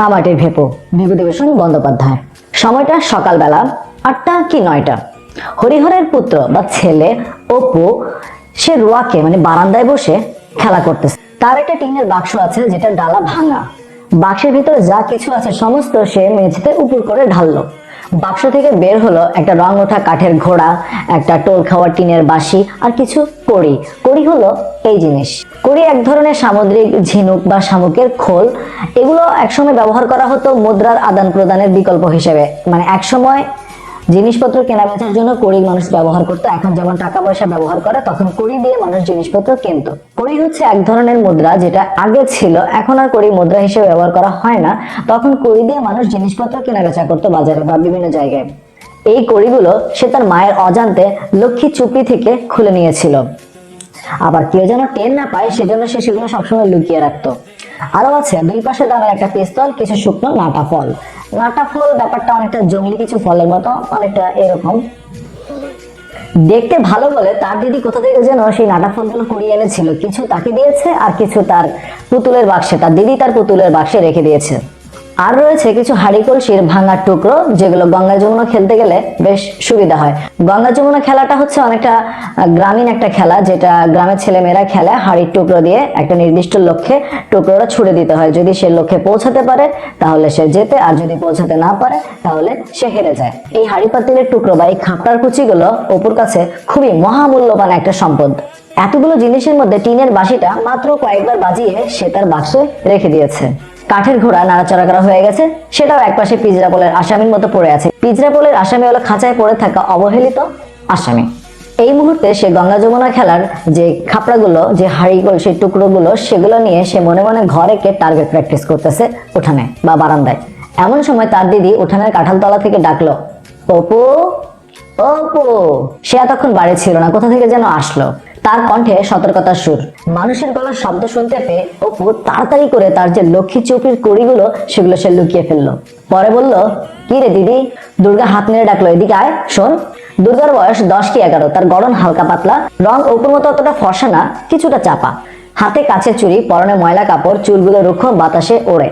আমাটির ভেপো, বিভূতিভূষণ বন্দ্যোপাধ্যায়। সময়টা সকালবেলা 8টা কি 9টা। হরিহরের পুত্র বা ছেলে অপু সে রোয়াকে মানে বারান্দায় বসে খেলা করতেছে। তার একটা টিনের বাক্স আছে যেটা ডালা ভাঙা। বাক্সের ভিতরে যা কিছু আছে সমস্ত সে মেঝেতে উপর করে ঢাললো। বাক্স থেকে বের হলো একটা রং ওঠা কাঠের ঘোড়া, একটা টোল খাওয়া টিনের বাঁশি আর কিছু কড়ি। কড়ি হলো এই জিনিস। কড়ি এক ধরনের সামুদ্রিক ঝিনুক বা শামুকের খোল। এগুলো একসময় ব্যবহার করা হতো মুদ্রার আদান প্রদানের বিকল্প হিসেবে। মানে একসময় জিনিসপত্র কেনা বেচার জন্য কড়ি মানুষ ব্যবহার করতো। এখন যেমন টাকা পয়সা ব্যবহার করে, তখন কড়ি দিয়ে মানুষ জিনিসপত্র কিনতো। কড়ি হচ্ছে এক ধরনের মুদ্রা যেটা আগে ছিল, এখন আর কড়ি মুদ্রা হিসেবে ব্যবহার করা হয় না। তখন কড়ি দিয়ে মানুষ জিনিসপত্র কেনা বেচা করতো বাজারে বা বিভিন্ন জায়গায়। এই কড়িগুলো সে তার মায়ের অজান্তে লক্ষ্মী চুপড়ি থেকে খুলে নিয়েছিল। আবার কেউ যেন টের না পায় সেজন্য সে সেগুলো সবসময় লুকিয়ে রাখতো। আরো আছে দুই পাশে দাঁড়ানো একটা পিস্তল, কিছু শুকনো নাটা ফল। নাটা ফল ব্যাপারটা অনেকটা জঙ্গলি কিছু ফলের মতো, অনেকটা এরকম দেখতে ভালো বলে তার দিদি কোথা থেকে যেন সেই নাটা ফলগুলো কুড়িয়ে এনেছিল। কিছু তাকে দিয়েছে আর কিছু তার পুতুলের বাক্সে, তার দিদি তার পুতুলের বাক্সে রেখে দিয়েছে। আর রয়েছে কিছু হাঁড়ি কলসির ভাঙার টুকরো, যেগুলো গঙ্গা যমুনা খেলতে গেলে বেশ সুবিধা হয়। গঙ্গা যমুনা খেলাটা হচ্ছে অনেকটা গ্রামীণ একটা খেলা, যেটা গ্রামের ছেলেমেয়েরা খেলে। হাঁড়ির টুকরো দিয়ে একটা নির্দিষ্ট লক্ষ্যে টুকরোটা ছুড়ে দিতে হয়। যদি সে লক্ষ্যে পৌঁছাতে পারে তাহলে সে জেতে, আর যদি পৌঁছাতে না পারে তাহলে সে হেরে যায়। এই হাঁড়ি পাতিলের টুকরো বা এই খাপড়ার কুচিগুলো অপুর কাছে খুবই মহামূল্যবান একটা সম্পদ। এতগুলো জিনিসের মধ্যে টিনের বাঁশিটা মাত্র কয়েকবার বাজিয়ে সে তার বাক্সে রেখে দিয়েছে। কাঠের ঘোড়া নাড়াচাড়া করা হয়ে গেছে, সেটাও একপাশে পিঁজরাপোলের আসামির মতো পড়ে আছে। পিঁজরাপোলের আসামি হলো খাঁচায় পড়ে থাকা অবহেলিত আসামি। এই মুহূর্তে সে গঙ্গা যমুনা খেলার যে খাপড়াগুলো, যে হাড়ি কলসির টুকরোগুলো, সেগুলো নিয়ে সে মনে মনে ঘরে কে টার্গেট প্র্যাকটিস করতেছে উঠানে বা বারান্দায়। এমন সময় তার দিদি উঠানের কাঁঠালতলা থেকে ডাকলো, অপু অপু। সে এতক্ষণ বাড়ি ছিল না, কোথা থেকে যেন আসলো। তার কণ্ঠে সতর্কতার সুর। মানুষের গলার শব্দ শুনতে পেয়ে অপু তাড়াতাড়ি করে তার যে লক্ষ্মী চৌকির কড়িগুলো সেগুলো সে লুকিয়ে ফেললো। পরে বলল, কি রে দিদি? দুর্গা হাত মেরে ডাকলো, এদিকে আয় শোন। দুর্গার বয়স 10 কি 11। তার গড়ন হালকা পাতলা, রং অপুর মতো অতটা ফর্সা না, কিছুটা চাপা। হাতে কাছের চুড়ি, পরনে ময়লা কাপড়, চুলগুলো রুক্ষ, বাতাসে ওড়ে।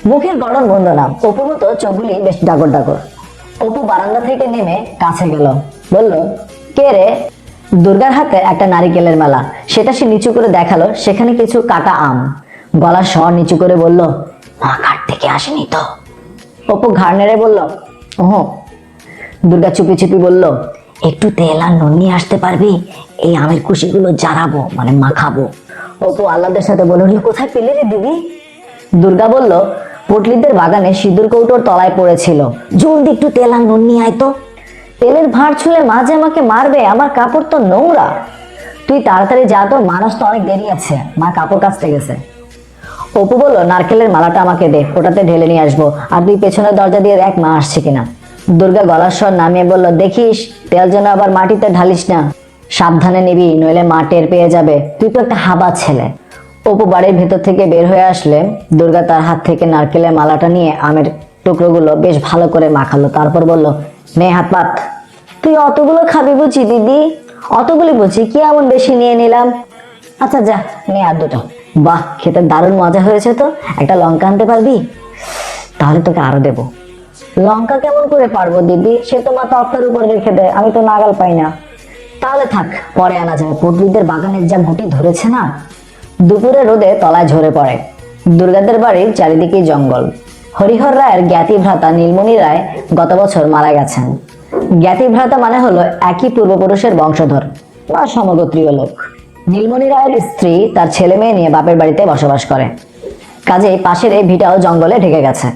মুখের গড়ন বন্ধ না, অপুর মতো চোখগুলি বেশ ডাগর ডাগর। অপু বারান্দা থেকে নেমে কাছে গেল, বলল, কে রে? দুর্গার হাতে একটা নারিকেলের মালা, সেটা সে নিচু করে দেখালো। সেখানে কিছু কাটা আম। গলার স্বর নিচু করে বলল, মা ঘাট থেকে আসেনি তো? অপু ঘাড় নেড়ে বলল, ওহ। দুর্গা চুপি চুপি বলল, একটু তেল আর নুন নিয়ে আসতে পারবি? এই আমের কুশিগুলো জারাবো, মানে মাখাবো। অপু আহ্লাদের সাথে বলল, কোথায় পেলে রে দিদি? দুর্গা বলল, পটলিদের বাগানে সিঁদুর কৌটোর তলায় পড়েছিল। জলদি একটু তেল আর নুন নিয়ে আয় তো। তেলের ভাঁড় ছুঁলে মা যে আমাকে মারবে, আমার কাপড় তো নোংরা। তুই তাড়াতাড়ি যা তো, মানুষ তো অনেক দেরি আছে, মা কাপড় কাচতে গেছে। অপু বলল, নারকেলের মালাটা আমাকে দে, ওটাতে ঢেলে নিয়ে আসবো। আর তুই পেছনের দরজা দিয়ে দেখ মা আসছে কিনা। দুর্গা গলার স্বর নামিয়ে বলল, দেখিস তেল যেন আবার মাটিতে ঢালিস না, সাবধানে নিবি, নইলে মা টের পেয়ে যাবে। তুই তো একটা হাবা ছেলে। অপু বাড়ির ভেতর থেকে বের হয়ে আসলে দুর্গা তার হাত থেকে নারকেলের মালাটা নিয়ে আমের টুকরোগুলো বেশ ভালো করে মাখালো। তারপর বলল, নে হাত পাত। তুই অতগুলো খাবি বুঝি দিদি? অতগুলি বুঝি, কি এমন বেশি নিয়ে নিলাম? আচ্ছা যা, নে আর দুটো। বাহ, খেতে দারুণ মজা হয়েছে তো। একটা লঙ্কা আনতে পারবি? তাহলে তোকে আরো দেবো। লঙ্কা কেমন করে পারবো দিদি? সে তো মা তক্তার উপর রেখে দেয়, আমি তো নাগাল পাই না। তাহলে থাক, পরে আনা যাবে। পটলিদের বাগানের যা গুটি ধরেছে না। দুপুরে রোদে তলায় ঝরে পড়ে। দুর্গাদের বাড়ির চারিদিকে জঙ্গল। হরিহর রায়ের জ্ঞাতি ভ্রাতা নীলমণি রায় গত বছর মারা গেছেন। জ্ঞাতি ভ্রাতা মানে হলো একই পূর্বপুরুষের বংশধর বা সমগোত্রীয় লোক। নীলমণি রায়ের স্ত্রী তার ছেলে মেয়ে নিয়ে বাপের বাড়িতে বসবাস করে। কাজেই পাশের এই ভিটাও জঙ্গলে ঢেকে গেছে।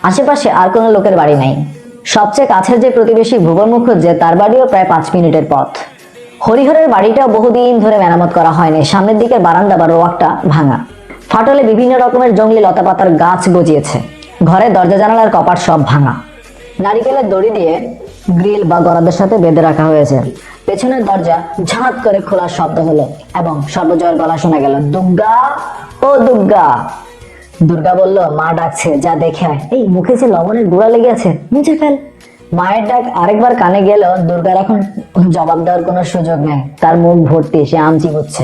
আশেপাশে আর কোনো লোকের বাড়ি নাই। সবচেয়ে কাছের যে প্রতিবেশী ভুবন মুখুজ্জে, তার বাড়িও প্রায় 5 মিনিটের পথ। হরিহরের বাড়িটাও বহুদিন ধরে মেরামত করা হয়নি। সামনের দিকের বারান্দা বা রোয়াকটা ভাঙা। ফাটলে বিভিন্ন রকমের জঙ্গলি লতাপাতার গাছ গজিয়েছে। ঘরের দরজা জানালার কপাট সব ভাঙা। নারিকেলের দড়ি দিয়ে গ্রিল বা গরাদের সাথে বেঁধে রাখা হয়েছে। পেছনের দরজা ঝাঁত করে খোলার শব্দ হলো এবং সর্বজয়ের গলা শোনা গেল, দুর্গা ও দুর্গা। দুর্গা বলল, মা ডাকছে, যা দেখে আয়। এই মুখে যে লবণের গুঁড়া লেগে আছে, মুছে ফেল। মায়ের ডাক আরেকবার কানে গেল। দুর্গার এখন জবাব দেওয়ার কোনো সুযোগ নেই। তার মুখ ভর্তি, সে আম চিবুচ্ছে।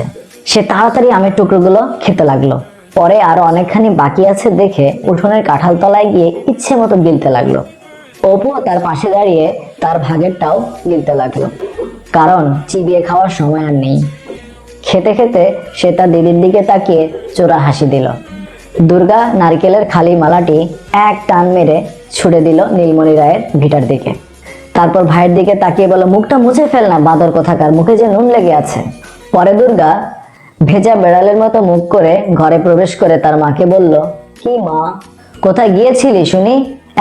সে তাড়াতাড়ি আমের টুকরোগুলো খেতে লাগলো। পরে আরো অনেকখানি বাকি আছে দেখে উঠোনের কাঁঠাল তলায় গিয়ে ইচ্ছে মতো গিলতে লাগলো। অপু তার পাশে দাঁড়িয়ে তার ভাগেরটাও গিলতে লাগলো, কারণ চিবিয়ে খাওয়ার সময় আর নেই। খেতে খেতে সে তার দিদির দিকে তাকিয়ে চোরা হাসি দিল। দুর্গা নারকেলের খালি মালাটি এক টান মেরে ছুড়ে দিল নীলমণি রায়ের ভিটার দিকে। তারপর ভাইয়ের দিকে তাকিয়ে বলল, মুখটা মুছে ফেল না বাঁদর কোথাকার, মুখে যে নুন লেগে আছে। পরে দুর্গা ভেজা বেড়ালের মতো মুখ করে ঘরে প্রবেশ করে তার মাকে বলল, কি মা, কোথায় গিয়েছিলি শুনি?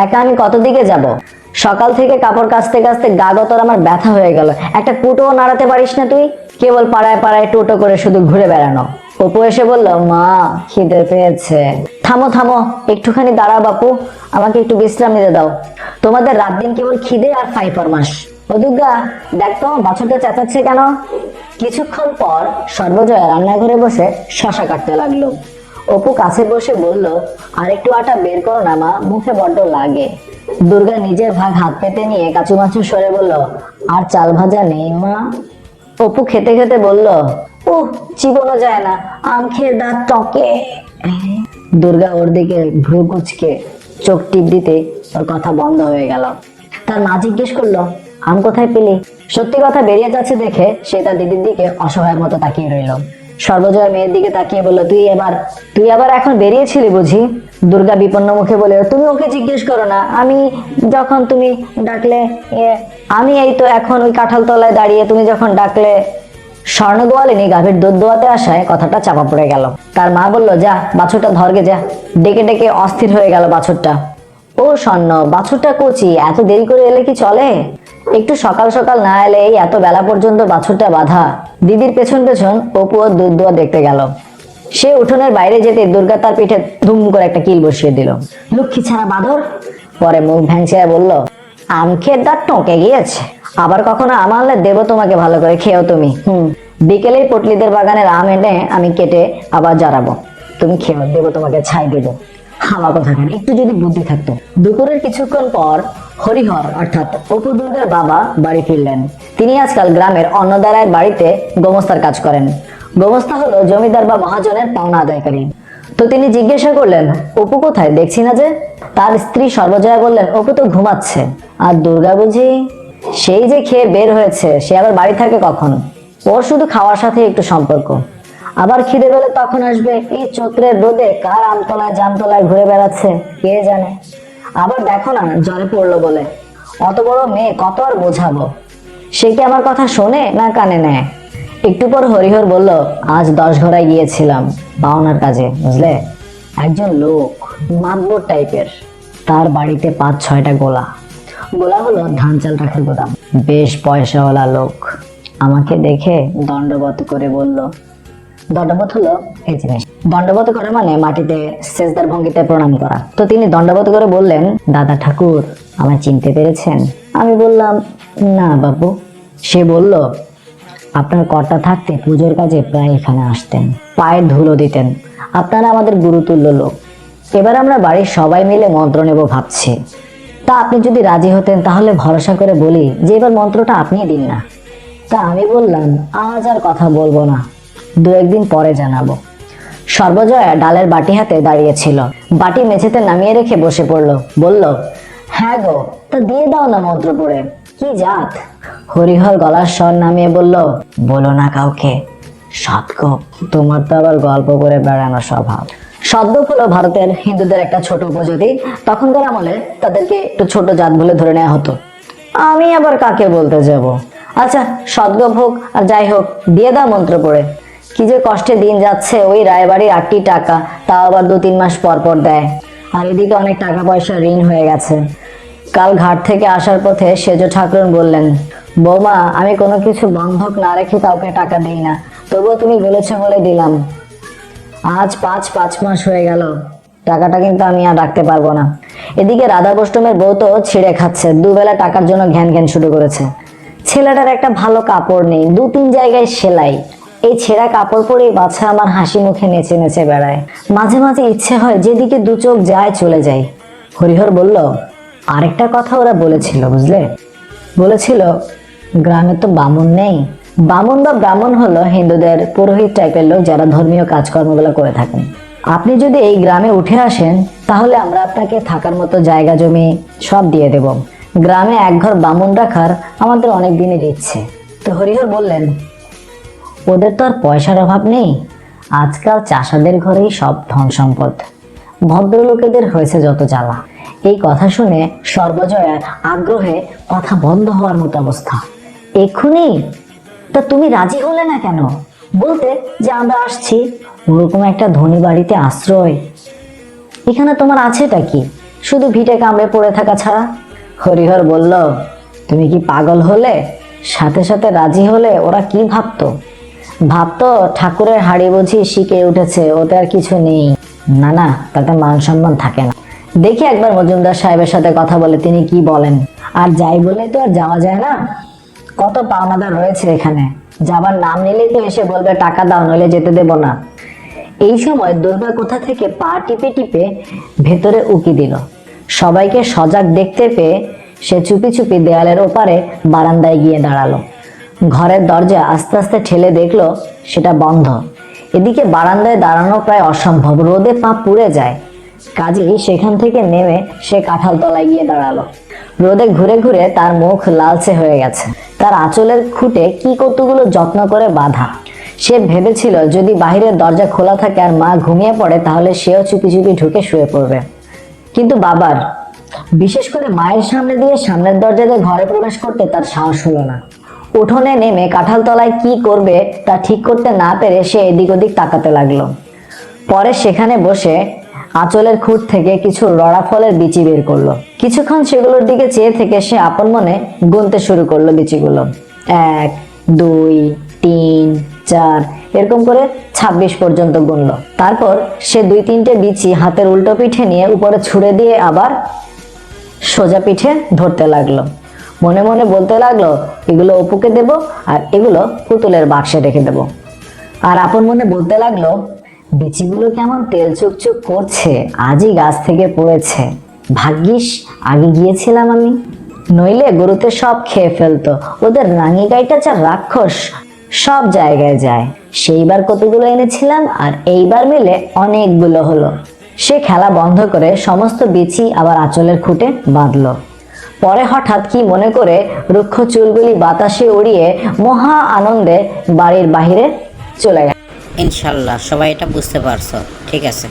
একা আমি কত দিকে যাব? সকাল থেকে কাপড় কাচতে কাচতে গা গতর আমার ব্যথা হয়ে গেল, একটা কুটোও নাড়াতে পারিস না তুই? কেবল পাড়ায় পাড়ায় টোটো করে শুধু ঘুরে বেড়ানো। অপু এসে বলল, মা খিদে পেয়েছে। থামো থামো, একটুখানি দাঁড়াও বাপু, আমাকে একটু বিশ্রাম নিতে দাও। তোমাদের রাত দিন কেবল খিদে আর ফাই ফরমাস। ও দুর্গা, দেখতো বাছুরটা চেঁচাচ্ছে কেন? কিছুক্ষণ পর সর্বজয়া রান্নাঘরে বসে শশা কাটতে লাগলো। অপু কাছে বসে বলল, আর একটু আটা বের করো না মা, মুখে বড্ড লাগে। দুর্গা নিজের ভাগ হাত পেতে নিয়ে কাচুমাচু সরে বলল, আর চাল ভাজা নেই মা? অপু খেতে খেতে বলল, চিবোনো যায় না, আম খেয়ে দাঁত টকে। দুর্গা ওর দিকে ভ্রু কুচকে চোখ টিপ দিতে ওর কথা বন্ধ হয়ে গেল। তার মা জিজ্ঞেস করলো, আম কোথায় পেলি? সত্যি কথা বেরিয়ে যাচ্ছে দেখে সে তার দিদির দিকে অসহায়ের মতো তাকিয়ে রইল। সর্বজয়া মেয়ের দিকে তাকিয়ে বলল, তুই আবার এখন বেরিয়েছিলি বুঝি? দুর্গা বিপন্ন মুখে বলে, তুমি ওকে জিজ্ঞেস করো না, আমি যখন তুমি ডাকলে, আমি এই তো এখন ওই কাঁঠাল তলায় দাঁড়িয়ে, তুমি যখন ডাকলে। স্বর্ণ গোয়ালিনী গাভীর দুধ দোয়াতে আসায় কথাটা চাপা পড়ে গেল। তার মা বলল, যা বাছুরটা ধরগে যা। ডেকে ডেকে অস্থির হয়ে গেল বাছুরটা। ও স্বর্ণ, বাছুরটা কচি, এত দেরি করে এলে কি চলে? একটু সকাল সকাল না এলে এই এত বেলা পর্যন্ত বাছুরটা বাঁধা। দিদির পেছন পেছন অপু ওর দুধ দোয়া দেখতে গেল। সে উঠোনের বাইরে যেতে দুর্গা তার পিঠে ধুম করে একটা কিল বসিয়ে দিল। লক্ষ্মী ছাড়া বাঁদর। পরে মুখ ভ্যাংচে বলল, আম খেয়ে দাঁত টকে গিয়েছে, আবার কখনো আম আনলে দেবো তোমাকে, ভালো করে খেয়েও তুমি। বিকেলেই পটলিদের বাগানের আম এনে আমি কেটে আবার জারাবো, তুমি খেয়েও, দেবো তোমাকে, ছাই দেবো। হাওয়া কথা কেন, একটু যদি বুদ্ধি থাকতো। দুপুরের কিছুক্ষণ পর হরিহর অর্থাৎ অপু দুর্গার বাবা বাড়ি ফিরলেন। তিনি আজকাল গ্রামের অন্নদারায়ের বাড়িতে গোমস্তার কাজ করেন। গোমস্তা হলো জমিদার বা মহাজনের পাওনা আদায়কারী। তো তিনি জিজ্ঞাসা করলেন, অপু কোথায়, দেখছি না যে? তার স্ত্রী সর্বজয়া বললেন, অপু তো ঘুমাচ্ছে। আর দুর্গা বুঝি? সেই যে খেয়ে বের হয়েছে, সে আবার বাড়ি থাকে কখন? ওর শুধু খাওয়ার সাথে একটু সম্পর্ক, আবার খিদে পেলে তখন আসবে। এই চৈত্রের রোদে কার আমতলায় জামতলায় ঘুরে বেড়াচ্ছে কে জানে। আবার দেখো না, জ্বরে পড়লো বলে। অত বড় মেয়ে, কত আর বোঝাবো? সে কি আমার কথা শোনে না কানে নেয়? একটু পর হরিহর বলল, আজ 10 ঘরায় গিয়েছিলাম পাওনার কাজে, বুঝলে? একজন লোক মাতবর টাইপের, তার বাড়িতে 5-6টা গোলা। গোলা হলো ধান চাল রাখার গোদাম। বেশ পয়সাওয়ালা লোক। আমাকে দেখে দণ্ডবত করে বলল, দণ্ডবত হলো এই জিনিস, দণ্ডবত করা মানে মাটিতে সেজদার ভঙ্গিতে প্রণাম করা। তো তিনি দণ্ডবত করে বললেন, দাদা ঠাকুর, আমায় চিনতে পেরেছেন? আমি বললাম, না বাবু। সে বলল, আপনার কর্তা থাকতে পুজোর কাজে প্রায় এখানে আসতেন, পায়ের ধুলো দিতেন। আপনারা আমাদের গুরুতুল্য লোক। এবার আমরা বাড়ির সবাই মিলে মন্ত্র নেব ভাবছি। তা আপনি যদি রাজি হতেন তাহলে ভরসা করে বলি যে এবার মন্ত্রটা আপনি দিন না। তা আমি বললাম, আজ আর কথা বলবো না, 2-1 দিন পরে জানাবো। সর্বজয়া ডালের বাটি হাতে দাঁড়িয়েছিল, বাটি মেঝেতে নামিয়ে রেখে বসে পড়লো। বলল, হ্যাঁ গো, তা দিয়ে দাও না মন্ত্র পড়ে। কি জাত? হরিহর গলার স্বর নামিয়ে বলল, বলো না কাউকে, সৎগোপ। তোমার তো আবার গল্প করে বেড়ানো স্বভাব। সৎগোপ হলো ভারতের হিন্দুদের একটা ছোট উপজাতি। তখনকার আমলে তাদেরকে একটু ছোট জাত বলে ধরে নেওয়া হতো। আমি আবার কাকে বলতে যাব? আচ্ছা, সৎগোপ হোক আর যাই হোক, দিয়ে দাও মন্ত্র পড়ে। কি যে কষ্টে দিন যাচ্ছে, ওই রায়বাড়ির 8টি টাকা, তাও আবার 2-3 মাস পর পর দেয়। আর এদিকে অনেক টাকা পয়সা ঋণ হয়ে গেছে। কাল ঘাট থেকে আসার পথে সেজ ঠাকুরন বললেন, বৌমা, আমি কোনো কিছু বন্ধক না রেখে কাউকে টাকা দিই না, তবুও তুমি বলেছো বলে দিলাম। আজ 5 মাস হয়ে গেল, টাকাটা কিন্তু আমি আর রাখতে পারবো না। এদিকে রাধা বষ্টমের বউ তো ছিঁড়ে খাচ্ছে, দুবেলা টাকার জন্য ঘ্যান ঘ্যান শুরু করেছে। ছেলেটার একটা ভালো কাপড় নেই, 2-3 জায়গায় সেলাই। এই ছেঁড়া কাপড় পরেই বাচ্চা আমার হাসি মুখে নেচে নেচে বেড়ায়। মাঝে মাঝে ইচ্ছে হয় যেদিকে 2 চোখ যায় চলে যাই। হরিহর বলল, আরেকটা কথা ওরা বলেছিল, বুঝলে? বলেছিল, গ্রামে তো বামুন নেই। বামুন বা ব্রাহ্মণ হলো হিন্দুদের পুরোহিত টাইপের লোক, যারা ধর্মীয় কাজকর্মগুলো করে থাকেন। আপনি যদি এই গ্রামে উঠে আসেন তাহলে আমরা আপনাকে থাকার মতো জায়গা জমি সব দিয়ে দেব। গ্রামে এক ঘর বামুন রাখার আমাদের অনেক দিনের ইচ্ছে। তো হরিহর বললেন, ওদের তো আর পয়সার অভাব নেই, আজকাল চাষাদের ঘরেই সব ধন সম্পদ, ভদ্রলোকেদের হয়েছে যত জ্বালা। এই কথা শুনে সর্বজয়ার আগ্রহে কথা বন্ধ হওয়ার মতো অবস্থা। এক্ষুনি? তা তুমি রাজি হলে না কেন? বলতে যে আমরা আসছি, ওরকম একটা ধনী বাড়িতে আশ্রয়, এখানে তোমার আছেটা কি? শুধু ভিটে কামড়ে পড়ে থাকা ছাড়া। হরিহর বলল, তুমি কি পাগল হলে? সাথে সাথে রাজি হলে ওরা কি ভাবতো? ভাবতো ঠাকুরের হাড়ি বুঝি শিখে উঠেছে, ওতে আর কিছু নেই। না না, তাতে মান সম্মান থাকে না। দেখি একবার মজুমদার সাহেবের সাথে কথা বলে তিনি কি বলেন। আর যাই বলে তো আর যাওয়া যায় না, কত পাওনাদার রয়েছে এখানে, যাবার নাম নিলেই তো এসে বলবে টাকা দাও, নইলে যেতে দেব না। এই সময় দুর্গা কোথা থেকে পা টিপে টিপে ভেতরে উকি দিল। সবাইকে সজাগ দেখতে পেয়ে সে চুপি চুপি দেয়ালের ওপারে বারান্দায় গিয়ে দাঁড়ালো। ঘরের দরজা আস্তে আস্তে ঠেলে দেখলো সেটা বন্ধ। এদিকে বারান্দায় দাঁড়ানো প্রায় অসম্ভব, রোদে পা পুড়ে যায়। কাজেই সেখান থেকে নেমে সে কাঁঠাল তলায় গিয়ে দাঁড়ালো। রোদে ঘুরে ঘুরে তার মুখ লালচে হয়ে গেছে। তার আঁচলের খুঁটে কি কতগুলো যত্ন করে বাঁধা। সে ভেবেছিল যদি বাহিরের দরজা খোলা থাকে আর মা ঘুমিয়ে পড়ে তাহলে সেও চুপি চুপি ঢুকে শুয়ে পড়বে। কিন্তু বাবার, বিশেষ করে মায়ের সামনে দিয়ে সামনের দরজা দিয়ে ঘরে প্রবেশ করতে তার সাহস হলো না। উঠোনে নেমে কাঁঠাল তলায় কি করবে তা ঠিক করতে না পেরে সে এদিক ওদিক তাকাতে লাগলো। পরে সেখানে বসে আঁচলের খুঁট থেকে কিছু রড়া ফলের বিচি বের করলো। কিছুক্ষণ সেগুলোর দিকে চেয়ে থেকে সে আপন মনে গুনতে শুরু করলো বিচিগুলো। 1, 2, 3, 4 এরকম করে 26 পর্যন্ত গুনলো। তারপর সে 2-3টে বিচি হাতের উল্টো পিঠে নিয়ে উপরে ছুঁড়ে দিয়ে আবার সোজা পিঠে ধরতে লাগলো। মনে মনে বলতে লাগলো, এগুলো অপুকে দেব আর এগুলো পুতুলের বাক্সে রেখে দেব। আর আপন মনে বলতে লাগলো, বিচিগুলো কেমন তেল চুকচুক করছে, আজই গাছ থেকে পড়েছে, ভাগ্যিস আগে গিয়েছিলাম আমি, নইলে গরুতে সব খেয়ে ফেলতো। ওদের রাঙি গাইটা যা রাক্ষস, সব জায়গায় যায়। সেইবার কতগুলো এনেছিলাম আর এইবার মিলে অনেকগুলো হলো। সে খেলা বন্ধ করে সমস্ত বিচি আবার আঁচলের খুঁটে বাঁধলো। পরে হঠাৎ কি মনে করে রুক্ষ চুলগুলি বাতাসে উড়িয়ে মহা আনন্দে বাড়ির বাহিরে চলে গেল। ইনশাল্লাহ সবাই এটা বুঝতে পারছো, ঠিক আছে।